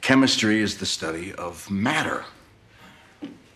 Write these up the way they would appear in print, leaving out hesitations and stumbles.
Chemistry is the study of matter,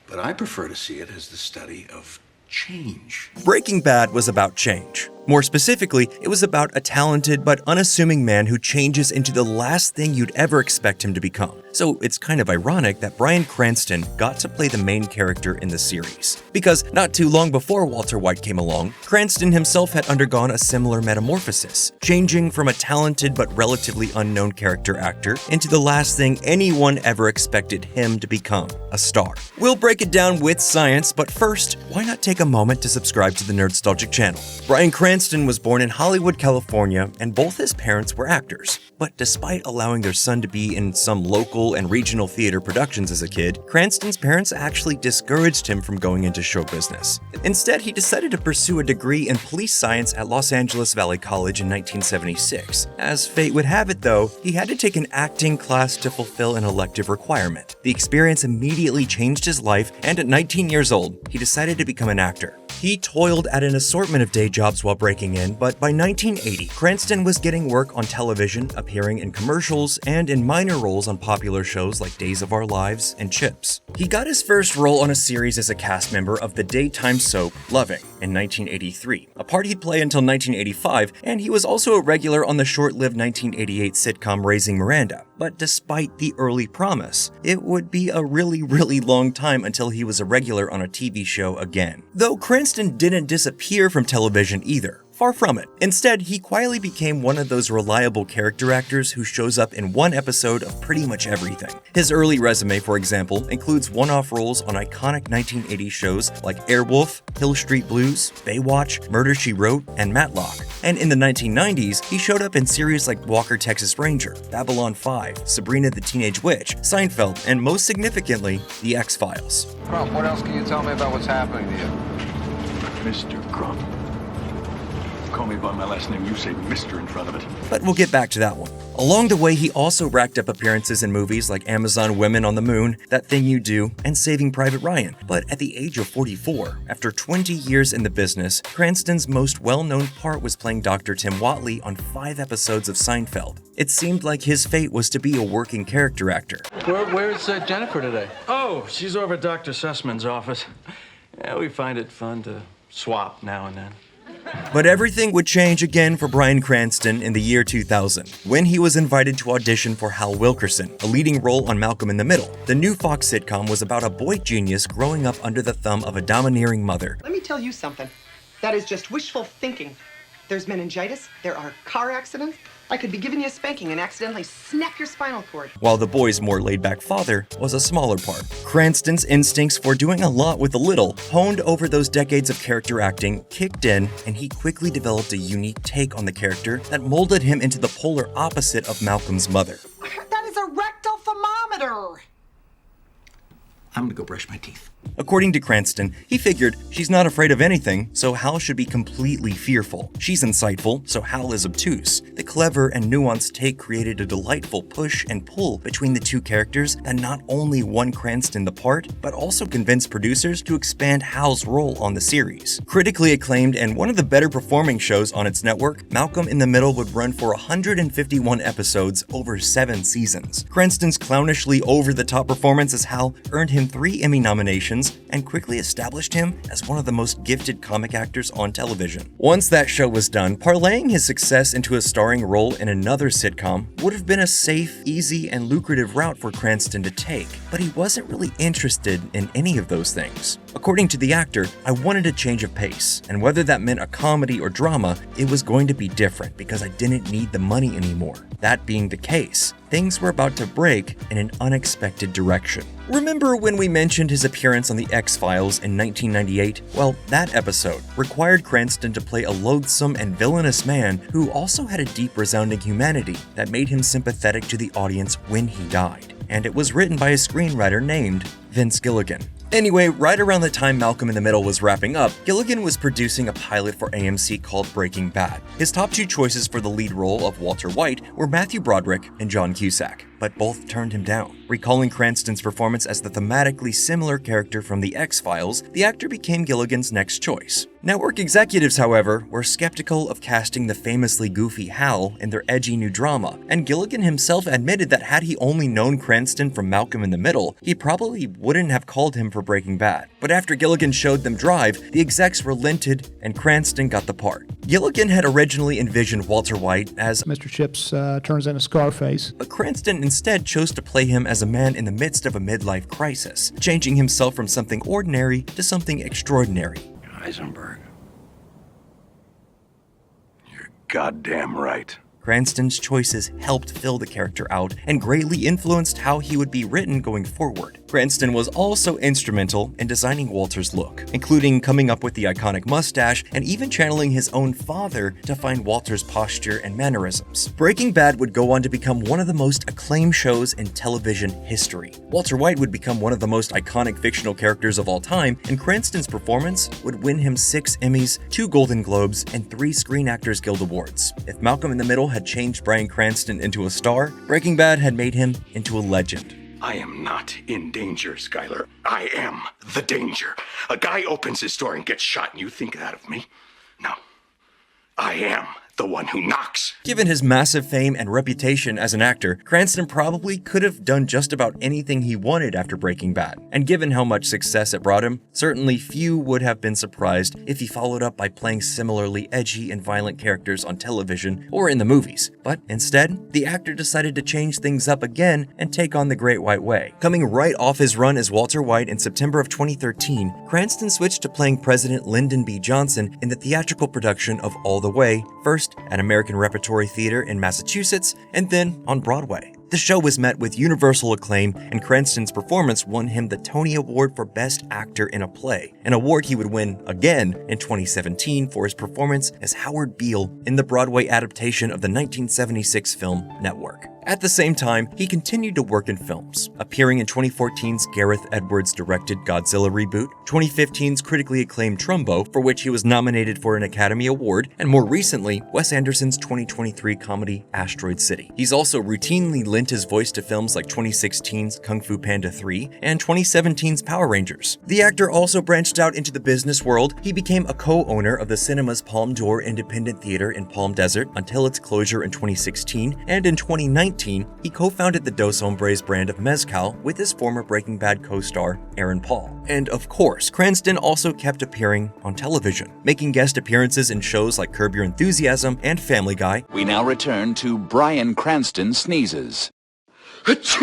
but I prefer to see it as the study of change. Breaking Bad was about change. More specifically, it was about a talented but unassuming man who changes into the last thing you'd ever expect him to become. So it's kind of ironic that Bryan Cranston got to play the main character in the series. Because not too long before Walter White came along, Cranston himself had undergone a similar metamorphosis, changing from a talented but relatively unknown character actor into the last thing anyone ever expected him to become, a star. We'll break it down with science, but first, why not take a moment to subscribe to the Nerdstalgic channel? Bryan Cranston was born in Hollywood, California, and both his parents were actors. But despite allowing their son to be in some local and regional theater productions as a kid, Cranston's parents actually discouraged him from going into show business. Instead, he decided to pursue a degree in police science at Los Angeles Valley College in 1976. As fate would have it, though, he had to take an acting class to fulfill an elective requirement. The experience immediately changed his life, and at 19 years old, he decided to become an actor. He toiled at an assortment of day jobs while breaking in, but by 1980, Cranston was getting work on television, appearing in commercials, and in minor roles on popular shows like Days of Our Lives and Chips. He got his first role on a series as a cast member of the daytime soap Loving in 1983, a part he'd play until 1985, and he was also a regular on the short-lived 1988 sitcom Raising Miranda. But despite the early promise, it would be a really long time until he was a regular on a TV show again. Though Cranston didn't disappear from television either. Far from it. Instead, he quietly became one of those reliable character actors who shows up in one episode of pretty much everything. His early resume, for example, includes one-off roles on iconic 1980s shows like Airwolf, Hill Street Blues, Baywatch, Murder, She Wrote, and Matlock. And in the 1990s, he showed up in series like Walker, Texas Ranger, Babylon 5, Sabrina the Teenage Witch, Seinfeld, and most significantly, The X-Files. Crump, what else can you tell me about what's happening to you? Mr. Crump. Call me by my last name, you say Mr. in front of it. But we'll get back to that one. Along the way, he also racked up appearances in movies like Amazon Women on the Moon, That Thing You Do, and Saving Private Ryan. But at the age of 44, after 20 years in the business, Cranston's most well-known part was playing Dr. Tim Whatley on 5 episodes of Seinfeld. It seemed like his fate was to be a working character actor. Where's Jennifer today? Oh, she's over at Dr. Sussman's office. Yeah, we find it fun to swap now and then. But everything would change again for Bryan Cranston in the year 2000, when he was invited to audition for Hal Wilkerson, a leading role on Malcolm in the Middle. The new Fox sitcom was about a boy genius growing up under the thumb of a domineering mother. Let me tell you something. That is just wishful thinking. There's meningitis, there are car accidents. I could be giving you a spanking and accidentally snap your spinal cord. While the boy's more laid-back father was a smaller part. Cranston's instincts for doing a lot with a little, honed over those decades of character acting, kicked in, and he quickly developed a unique take on the character that molded him into the polar opposite of Malcolm's mother. That is a rectal thermometer. I'm gonna go brush my teeth. According to Cranston, he figured she's not afraid of anything, so Hal should be completely fearful. She's insightful, so Hal is obtuse. The clever and nuanced take created a delightful push and pull between the two characters that not only won Cranston the part, but also convinced producers to expand Hal's role on the series. Critically acclaimed and one of the better performing shows on its network, Malcolm in the Middle would run for 151 episodes over 7 seasons. Cranston's clownishly over-the-top performance as Hal earned him 3 Emmy nominations and quickly established him as one of the most gifted comic actors on television. Once that show was done, parlaying his success into a starring role in another sitcom would have been a safe, easy, and lucrative route for Cranston to take, but he wasn't really interested in any of those things. According to the actor, "I wanted a change of pace, and whether that meant a comedy or drama, it was going to be different because I didn't need the money anymore." That being the case, things were about to break in an unexpected direction. Remember when we mentioned his appearance on The X-Files in 1998? Well, that episode required Cranston to play a loathsome and villainous man who also had a deep, resounding humanity that made him sympathetic to the audience when he died. And it was written by a screenwriter named Vince Gilligan. Anyway, right around the time Malcolm in the Middle was wrapping up, Gilligan was producing a pilot for AMC called Breaking Bad. His top 2 choices for the lead role of Walter White were Matthew Broderick and John Cusack. but both turned him down. Recalling Cranston's performance as the thematically similar character from The X-Files, the actor became Gilligan's next choice. Network executives, however, were skeptical of casting the famously goofy Hal in their edgy new drama, and Gilligan himself admitted that had he only known Cranston from Malcolm in the Middle, he probably wouldn't have called him for Breaking Bad. But after Gilligan showed them Drive, the execs relented and Cranston got the part. Gilligan had originally envisioned Walter White as Mr. Chips turns into Scarface, but Cranston instead chose to play him as a man in the midst of a midlife crisis, changing himself from something ordinary to something extraordinary. Heisenberg. You're goddamn right. Cranston's choices helped fill the character out and greatly influenced how he would be written going forward. Cranston was also instrumental in designing Walter's look, including coming up with the iconic mustache and even channeling his own father to find Walter's posture and mannerisms. Breaking Bad would go on to become one of the most acclaimed shows in television history. Walter White would become one of the most iconic fictional characters of all time, and Cranston's performance would win him 6 Emmys, 2 Golden Globes, and 3 Screen Actors Guild Awards. If Malcolm in the Middle had changed Bryan Cranston into a star, Breaking Bad had made him into a legend. I am not in danger, Skyler. I am the danger. A guy opens his door and gets shot, and you think that of me? No. I am the one who knocks. Given his massive fame and reputation as an actor, Cranston probably could have done just about anything he wanted after Breaking Bad. And given how much success it brought him, certainly few would have been surprised if he followed up by playing similarly edgy and violent characters on television or in the movies. But instead, the actor decided to change things up again and take on the Great White Way. Coming right off his run as Walter White in September of 2013, Cranston switched to playing President Lyndon B. Johnson in the theatrical production of All the Way, first at American Repertory Theater in Massachusetts, and then on Broadway. The show was met with universal acclaim, and Cranston's performance won him the Tony Award for Best Actor in a Play, an award he would win again in 2017 for his performance as Howard Beale in the Broadway adaptation of the 1976 film Network. At the same time, he continued to work in films, appearing in 2014's Gareth Edwards-directed Godzilla reboot, 2015's critically acclaimed Trumbo, for which he was nominated for an Academy Award, and more recently, Wes Anderson's 2023 comedy Asteroid City. He's also routinely lent his voice to films like 2016's Kung Fu Panda 3 and 2017's Power Rangers. The actor also branched out into the business world. He became a co-owner of the cinema's Palm d'Or Independent Theater in Palm Desert until its closure in 2016, and in 2019, he co-founded the Dos Hombres brand of mezcal with his former Breaking Bad co-star Aaron Paul. And of course, Cranston also kept appearing on television, making guest appearances in shows like Curb Your Enthusiasm and Family Guy. We now return to Bryan Cranston sneezes. Thank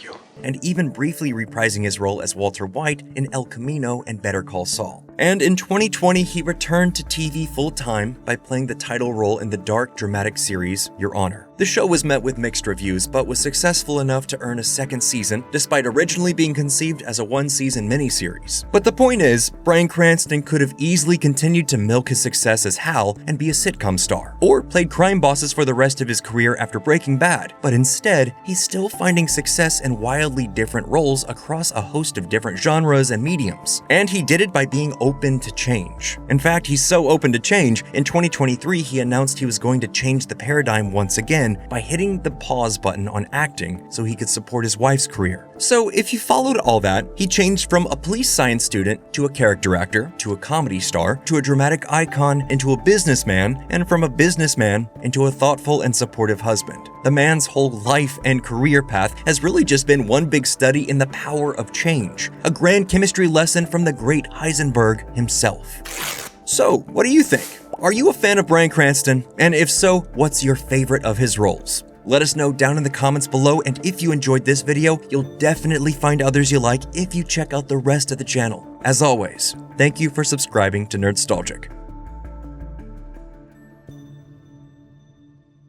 you. And even briefly reprising his role as Walter White in El Camino and Better Call Saul. And in 2020, he returned to TV full-time by playing the title role in the dark, dramatic series Your Honor. The show was met with mixed reviews, but was successful enough to earn a second season, despite originally being conceived as a one-season miniseries. But the point is, Bryan Cranston could have easily continued to milk his success as Hal and be a sitcom star, or played crime bosses for the rest of his career after Breaking Bad. But instead, he's still finding success in wildly different roles across a host of different genres and mediums. And he did it by being open to change. In fact, he's so open to change, in 2023 he announced he was going to change the paradigm once again by hitting the pause button on acting so he could support his wife's career. So if you followed all that, he changed from a police science student to a character actor, to a comedy star, to a dramatic icon, into a businessman, and from a businessman into a thoughtful and supportive husband. The man's whole life and career path has really just been one big study in the power of change, a grand chemistry lesson from the great Heisenberg himself. So, what do you think? Are you a fan of Bryan Cranston? And if so, what's your favorite of his roles? Let us know down in the comments below, and if you enjoyed this video, you'll definitely find others you like if you check out the rest of the channel. As always, thank you for subscribing to Nerdstalgic.